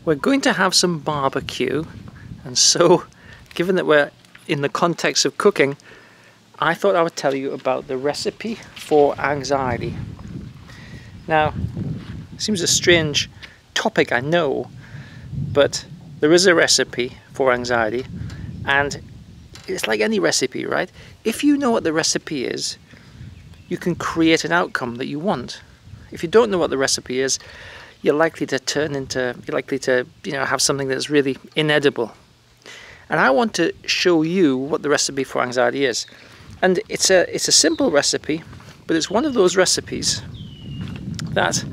We're going to have some barbecue, and so given that we're in the context of cooking, I thought I would tell you about the recipe for anxiety. Now, it seems a strange topic, I know, but there is a recipe for anxiety, and it's like any recipe, right? If you know what the recipe is, you can create an outcome that you want. If you don't know what the recipe is, you're likely to have something that's really inedible. And I want to show you what the recipe for anxiety is. And it's a simple recipe, but it's one of those recipes that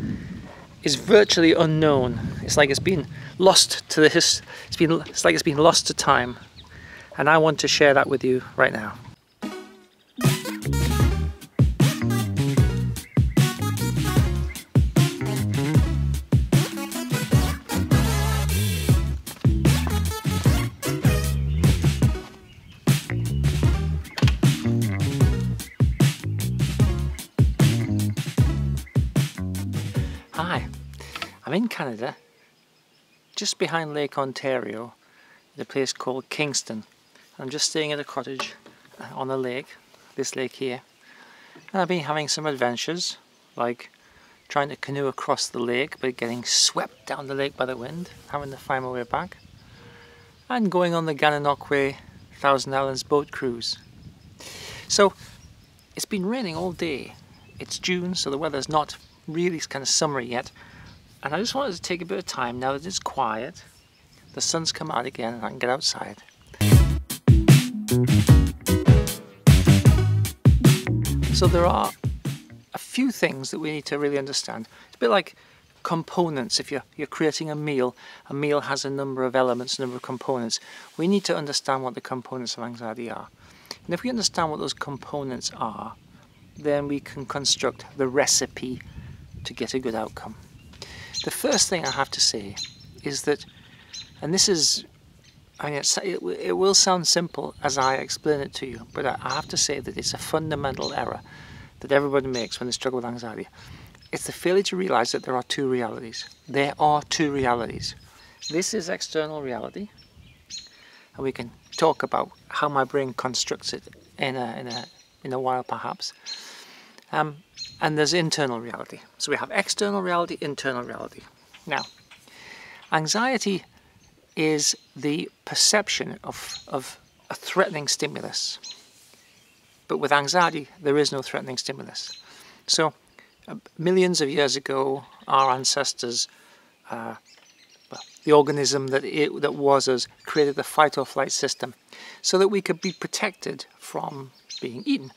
is virtually unknown. It's like it's been lost to it's like it's been lost to time. And I want to share that with you right now. Hi, I'm in Canada, just behind Lake Ontario, in a place called Kingston. I'm just staying at a cottage on the lake, this lake here, and I've been having some adventures, like trying to canoe across the lake but getting swept down the lake by the wind, having to find my way back, and going on the Gananoque Thousand Islands boat cruise. So it's been raining all day. It's June, so the weather's not really kind of summery yet, and I just wanted to take a bit of time now that it's quiet, the sun's come out again and I can get outside. So there are a few things that we need to really understand. It's a bit like components. If you're creating a meal has a number of elements, a number of components. We need to understand what the components of anxiety are. And if we understand what those components are, then we can construct the recipe to get a good outcome. The first thing I have to say is that, and this is, it will sound simple as I explain it to you, but I have to say that it's a fundamental error that everybody makes when they struggle with anxiety. It's the failure to realize that there are two realities. There are two realities. This is external reality, and we can talk about how my brain constructs it in a while perhaps. And there's internal reality. So we have external reality, internal reality. Now, anxiety is the perception of a threatening stimulus. But with anxiety, there is no threatening stimulus. So, millions of years ago, our ancestors, the organism that was us, created the fight or flight system so that we could be protected from being eaten.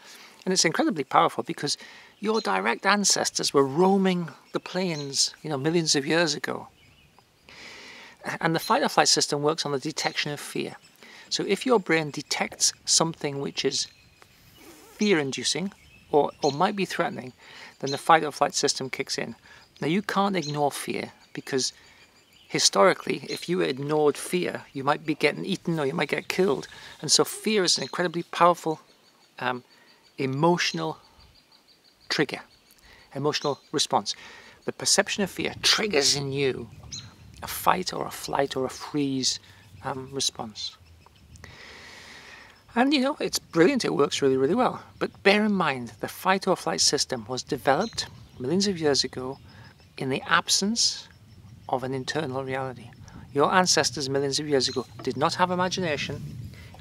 And it's incredibly powerful because your direct ancestors were roaming the plains, millions of years ago. And the fight or flight system works on the detection of fear. So if your brain detects something which is fear-inducing or might be threatening, then the fight or flight system kicks in. Now you can't ignore fear because historically, if you ignored fear, you might be getting eaten or you might get killed. And so fear is an incredibly powerful emotional trigger, emotional response. The perception of fear triggers in you a fight or a flight or a freeze response. And it's brilliant, it works really, really well. But bear in mind, the fight or flight system was developed millions of years ago in the absence of an internal reality. Your ancestors millions of years ago did not have imagination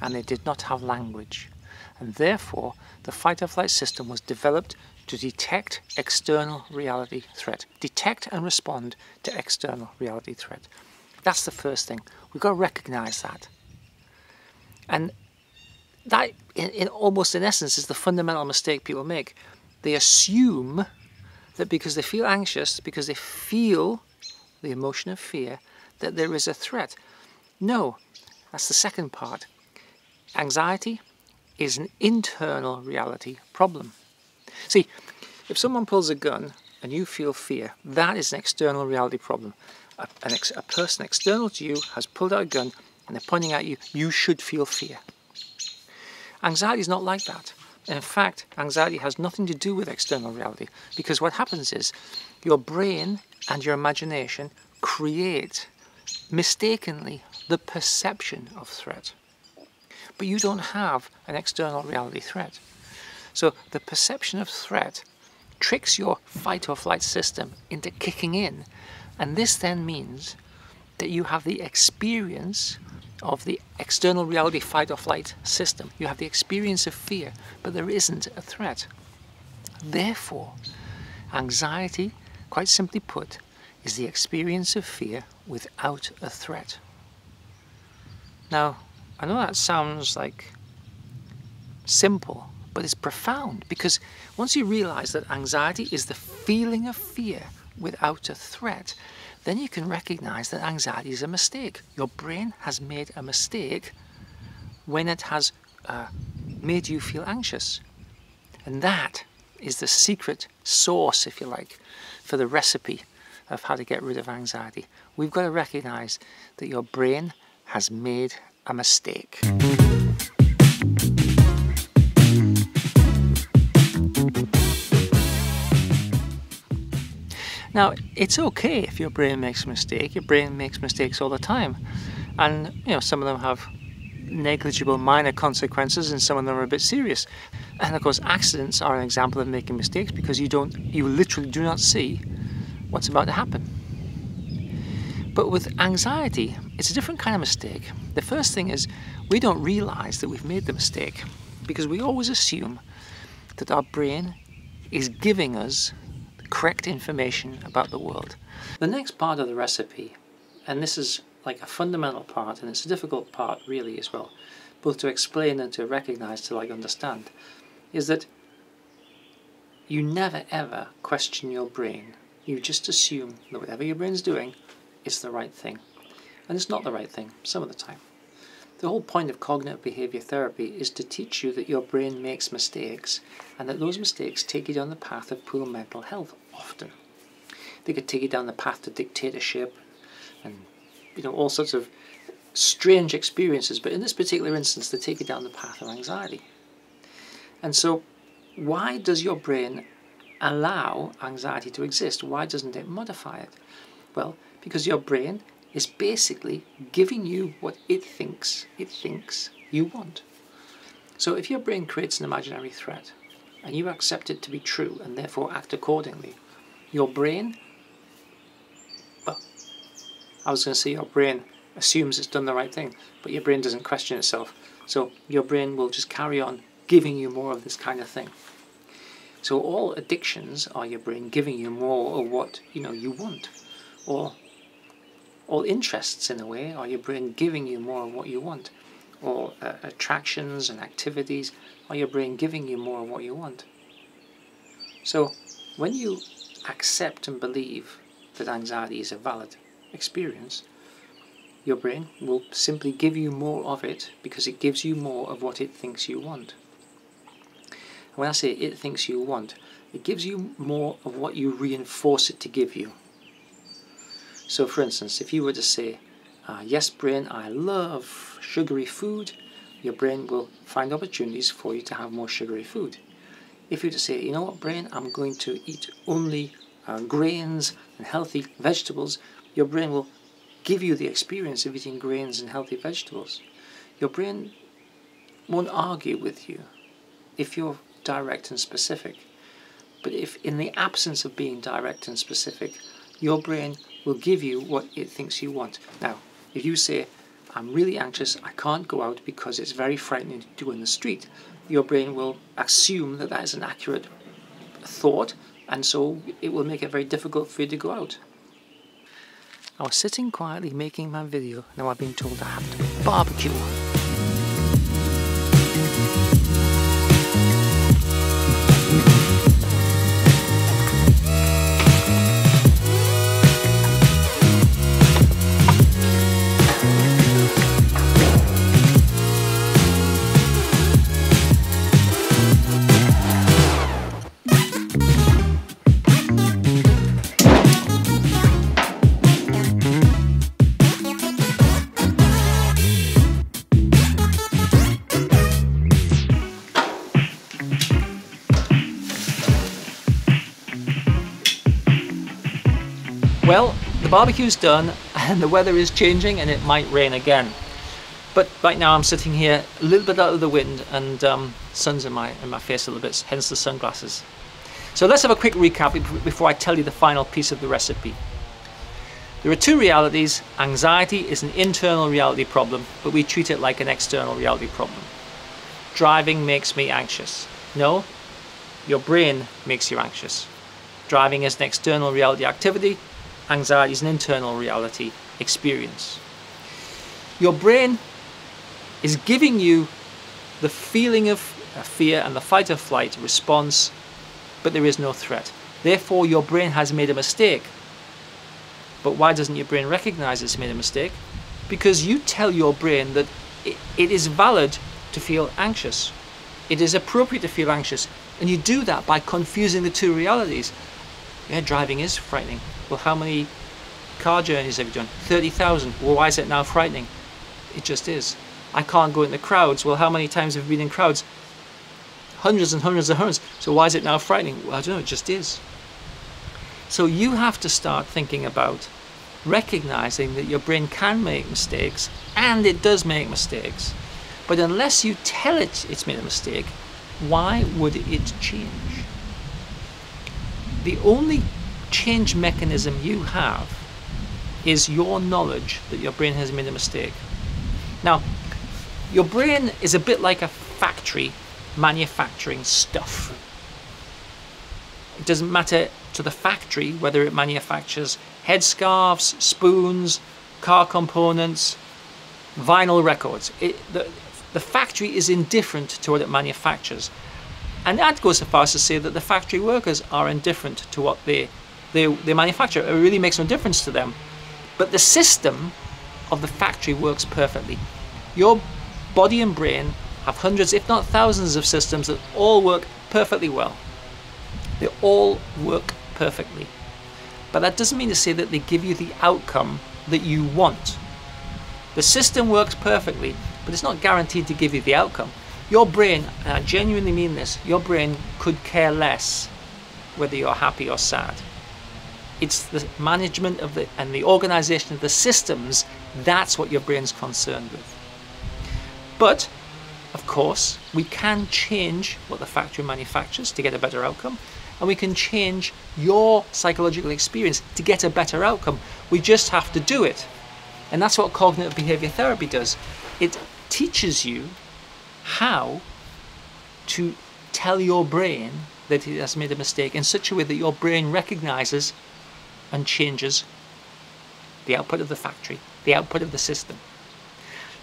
and they did not have language. And therefore, the fight or flight system was developed to detect external reality threat. Detect and respond to external reality threat. That's the first thing. We've got to recognize that. And that, almost in essence, is the fundamental mistake people make. They assume that because they feel anxious, because they feel the emotion of fear, that there is a threat. No, that's the second part. Anxiety is an internal reality problem. See, if someone pulls a gun and you feel fear, that is an external reality problem. A person external to you has pulled out a gun and they're pointing at you, you should feel fear. Anxiety is not like that. In fact, anxiety has nothing to do with external reality, because what happens is your brain and your imagination create mistakenly the perception of threat. But you don't have an external reality threat. So the perception of threat tricks your fight or flight system into kicking in, and this then means that you have the experience of the external reality fight or flight system. You have the experience of fear, but there isn't a threat. Therefore, anxiety, quite simply put, is the experience of fear without a threat. Now, I know that sounds like simple, but it's profound, because once you realize that anxiety is the feeling of fear without a threat, then you can recognize that anxiety is a mistake. Your brain has made a mistake when it has made you feel anxious. And that is the secret sauce, if you like, for the recipe of how to get rid of anxiety. We've got to recognize that your brain has made a mistake. Now, it's okay if your brain makes a mistake. Your brain makes mistakes all the time. And, you know, some of them have negligible minor consequences and some of them are a bit serious. And of course, accidents are an example of making mistakes because you literally do not see what's about to happen. But with anxiety, it's a different kind of mistake. The first thing is we don't realize that we've made the mistake because we always assume that our brain is giving us correct information about the world. The next part of the recipe, and this is like a fundamental part, and it's a difficult part really as well, both to explain and to recognize, to understand, is that you never ever question your brain. You just assume that whatever your brain's doing is the right thing. And it's not the right thing some of the time. The whole point of cognitive behavior therapy is to teach you that your brain makes mistakes and that those mistakes take you down the path of poor mental health often. They could take you down the path to dictatorship and all sorts of strange experiences, but in this particular instance they take you down the path of anxiety. And so why does your brain allow anxiety to exist? Why doesn't it modify it? Well, because your brain is basically giving you what it thinks you want. So if your brain creates an imaginary threat and you accept it to be true and therefore act accordingly, your brain, well, I was going to say your brain assumes it's done the right thing, but your brain doesn't question itself. So your brain will just carry on giving you more of this kind of thing. So all addictions are your brain giving you more of what you want. Or all interests, in a way, are your brain giving you more of what you want. Or attractions and activities are your brain giving you more of what you want. So when you accept and believe that anxiety is a valid experience, your brain will simply give you more of it because it gives you more of what it thinks you want. And when I say it thinks you want, it gives you more of what you reinforce it to give you. So for instance, if you were to say, yes brain, I love sugary food, your brain will find opportunities for you to have more sugary food. If you were to say, you know what brain, I'm going to eat only grains and healthy vegetables, your brain will give you the experience of eating grains and healthy vegetables. Your brain won't argue with you if you're direct and specific. But if in the absence of being direct and specific, your brain will give you what it thinks you want. Now, if you say, I'm really anxious, I can't go out because it's very frightening to do in the street, your brain will assume that that is an accurate thought, and so it will make it very difficult for you to go out. I was sitting quietly making my video, now I've been told I have to barbecue. Well, the barbecue's done and the weather is changing and it might rain again. But right now I'm sitting here a little bit out of the wind, and sun's in my face a little bit, hence the sunglasses. So let's have a quick recap before I tell you the final piece of the recipe. There are two realities. Anxiety is an internal reality problem, but we treat it like an external reality problem. Driving makes me anxious. No, your brain makes you anxious. Driving is an external reality activity. Anxiety is an internal reality experience. Your brain is giving you the feeling of fear and the fight or flight response, but there is no threat. Therefore, your brain has made a mistake. But why doesn't your brain recognize it's made a mistake? Because you tell your brain that it is valid to feel anxious. It is appropriate to feel anxious. And you do that by confusing the two realities. Yeah, driving is frightening. Well, how many car journeys have you done? 30,000. Well, why is it now frightening? It just is. I can't go into crowds. Well, how many times have you been in crowds? Hundreds and hundreds and hundreds. So why is it now frightening? Well, I don't know, it just is. So you have to start thinking about recognizing that your brain can make mistakes, and it does make mistakes. But unless you tell it it's made a mistake, why would it change? The only change mechanism you have is your knowledge that your brain has made a mistake. Now, your brain is a bit like a factory manufacturing stuff. It doesn't matter to the factory whether it manufactures headscarves, spoons, car components, vinyl records. The factory is indifferent to what it manufactures. And that goes so far as to say that the factory workers are indifferent to what they manufacture. It really makes no difference to them. But the system of the factory works perfectly. Your body and brain have hundreds, if not thousands, of systems that all work perfectly well. They all work perfectly. But that doesn't mean to say that they give you the outcome that you want. The system works perfectly, but it's not guaranteed to give you the outcome. Your brain, and I genuinely mean this, your brain could care less whether you're happy or sad. It's the management of and the organization of the systems, that's what your brain's concerned with. But, of course, we can change what the factory manufactures to get a better outcome, and we can change your psychological experience to get a better outcome. We just have to do it. And that's what cognitive behavior therapy does. It teaches you how to tell your brain that it has made a mistake in such a way that your brain recognizes and changes the output of the factory, the output of the system.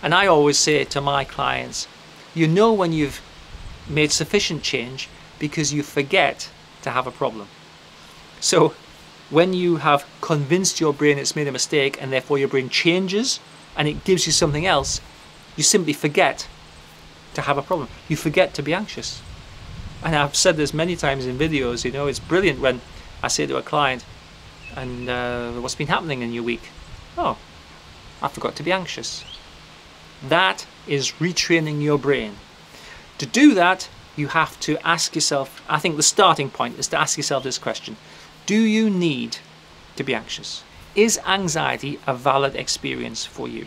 And I always say to my clients, you know when you've made sufficient change because you forget to have a problem. So when you have convinced your brain it's made a mistake and therefore your brain changes and it gives you something else, you simply forget to have a problem. You forget to be anxious. And I've said this many times in videos, you know, it's brilliant when I say to a client, and what's been happening in your week? Oh, I forgot to be anxious. That is retraining your brain. To do that, you have to ask yourself, I think the starting point is to ask yourself this question. Do you need to be anxious? Is anxiety a valid experience for you?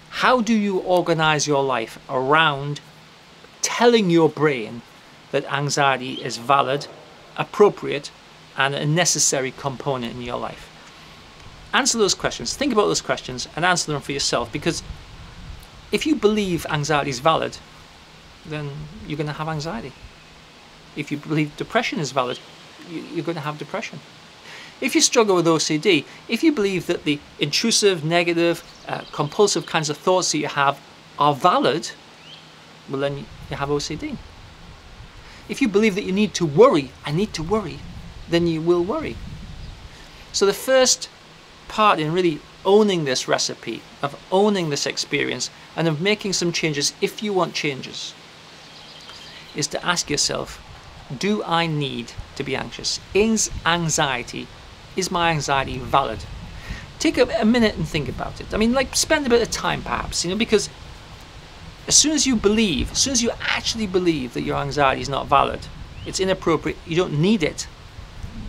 How do you organize your life around telling your brain that anxiety is valid, appropriate, and a necessary component in your life? Answer those questions. Think about those questions and answer them for yourself, because if you believe anxiety is valid, then you're going to have anxiety. If you believe depression is valid, you're going to have depression. If you struggle with OCD, if you believe that the intrusive, negative, compulsive kinds of thoughts that you have are valid, well then you have OCD. If you believe that you need to worry, I need to worry, then you will worry. So the first part in really owning this recipe, of owning this experience, and of making some changes if you want changes, is to ask yourself, do I need to be anxious? Is my anxiety valid? Take a minute and think about it. I mean, like, spend a bit of time perhaps, you know, because as soon as you actually believe that your anxiety is not valid, it's inappropriate, you don't need it,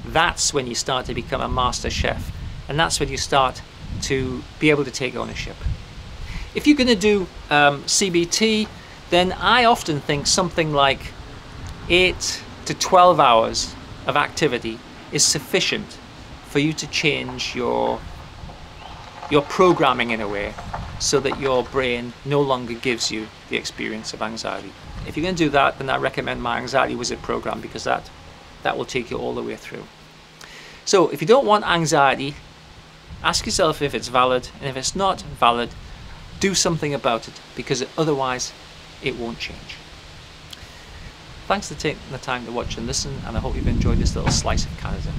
that's when you start to become a master chef. And that's when you start to be able to take ownership. If you're going to do CBT, then I often think something like 8 to 12 hours of activity is sufficient for you to change your programming in a way so that your brain no longer gives you the experience of anxiety. If you're going to do that, then I recommend my Anxiety Wizard program, because that will take you all the way through. So if you don't want anxiety, ask yourself if it's valid, and if it's not valid, do something about it, because otherwise it won't change. Thanks for taking the time to watch and listen, and I hope you've enjoyed this little slice of Canada.